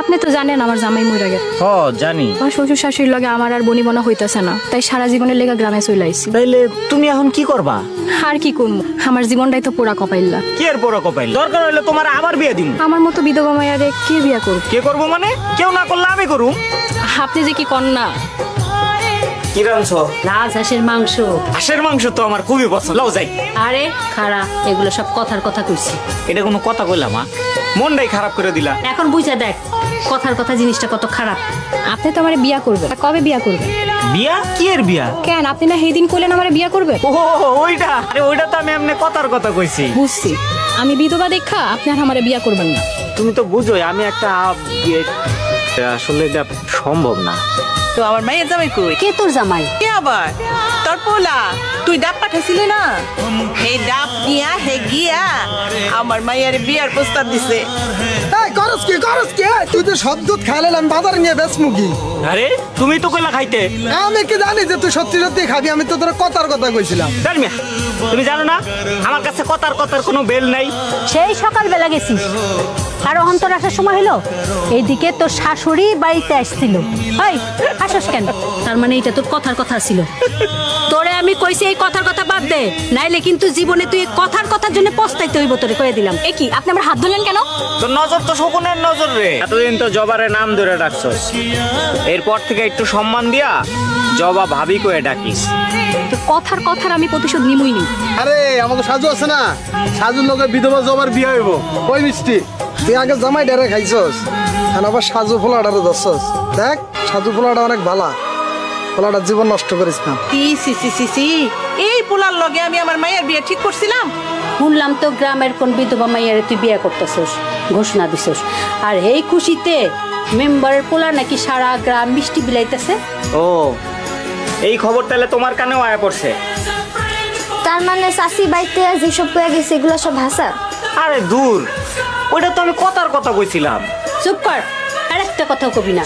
আপনি তো জানেন আমার জামাই মরে গেছে। জানি। আমার শ্বশুর শাশুড়ির লগে আমার আর বনিবনা হইতাছে না, তাই সারা জীবনের লেগা গ্রামে চলে আইছি। তাইলে তুমি এখন কি করবা? আর কি করবো, আমার জীবনটাই তো পোড়া কপাইল্লা। কি এর পোড়া কপাইল? দরকার হইলে তোমার আবার বিয়ে দিমু। আমার মতো বিধবা মাইয়ারে কে বিয়া করব? কে করবো মানে? কেউ না করলে আমি করুম। আপনি যে কি কন্যা। কি রাঁধছো? হাঁসের মাংস। হাঁসের মাংস তো আমার খুবই পছন্দ। লাও যাই। আরে খারা, এগুলো সব কথার কথা কইছি। এটা কোনো কথা কইলা মা? মনটাই খারাপ করে দিলা। এখন বুঝা দেখ কথার কথা জিনিসটা কত খারাপ। আপনি তো আমারে বিয়া করবেন, কবে বিয়া করবেন? বিয়া? কি এর বিয়া? কেন আপনি না সেইদিন কইলেন আমারে বিয়া করবেন? ও ওইটা। আরে ওইটা তো আমি এমনি কথার কথা কইছি। বুঝছি, আমি বিধবা দেখা আপনি আর আমারে বিয়া করবেন না। তুমি তো বুঝোই আমি একটা আসলে এটা সম্ভব না। তো আমার মায়ের জামাই কই? কে তোর জামাই? কে আবার? তোর পোলা। তুই ডাব পাঠাইছিলি না? হে ডাব নিয়া হে গিয়া আমার মায়ের বিয়ার প্রস্তাব দিছে। এই করস কি তুই তো সব দুধ খাইলাম বাজারে নিয়ে বেচমু কি? আরে তুমি তো কইলা খাইতে। আমি কি জানি যে তুই সত্যি সত্যি খাবি? আমি তো তোর কথার কথা কইছিলাম। জানমিয়া তুমি জানো না আমার কাছে কথার কোনো বেল নাই। সেই সকালবেলা গেছিস আর অন্তর আসার সময় হলো এইদিকে তোর শাশুড়ি বাড়িতে আসছিল। এই হাসস কেন? তার মানে এটা তোর কথার কথা ছিল। তোরে আমি কইছি এই কথার কথা বাদ দে, নাইলে কিন্তু জীবনে তুই কথার কথার জন্য পস্তাইতে হইব। তোরে কয়ে দিলাম। এ কি আপনি আমার হাত ধরলেন কেন? তোর নজর তো শকুনের নজর রে। এতদিন তো জবারে নাম ধরে ডাকছস, এরপর থেকে একটু সম্মান দিয়া জবা ভাবি কয়ে ডাকিস। তো কথার আমি প্রতিশোধ নিমুই নি। আরে আমাকে সাজু আছে না, সাজুর লোকের বিধবা জবার বিয়ে হইব। ওই মিষ্টি তুই আগে জামাই ডেরে খাইছস, এখন আবার সাজু ফোলাটারে ধরছস। দেখ সাজু ফোলাটা অনেক ভালা, ফোলাটার জীবন নষ্ট করিস না। সি এই পোলার লগে আমি আমার মায়ের বিয়ে ঠিক করছিলাম। শুনলাম তো গ্রামের কোন বিধবা মাইয়ারে তুই বিয়ে করতেছস, ঘোষণা দিছস। আর এই খুশিতে মেম্বারের পোলা নাকি সারা গ্রাম মিষ্টি বিলাইতেছে। ও এই খবর তাহলে তোমার কানেও আয়া পড়ছে? তার মানে চাষি বাইতে যেসব পেয়ে গেছে এগুলো সব ভাষা। আরে দূর, ওইটা তো আমি কথার কথা কইছিলাম। চুপ কর, আর একটা কথাও কবি না।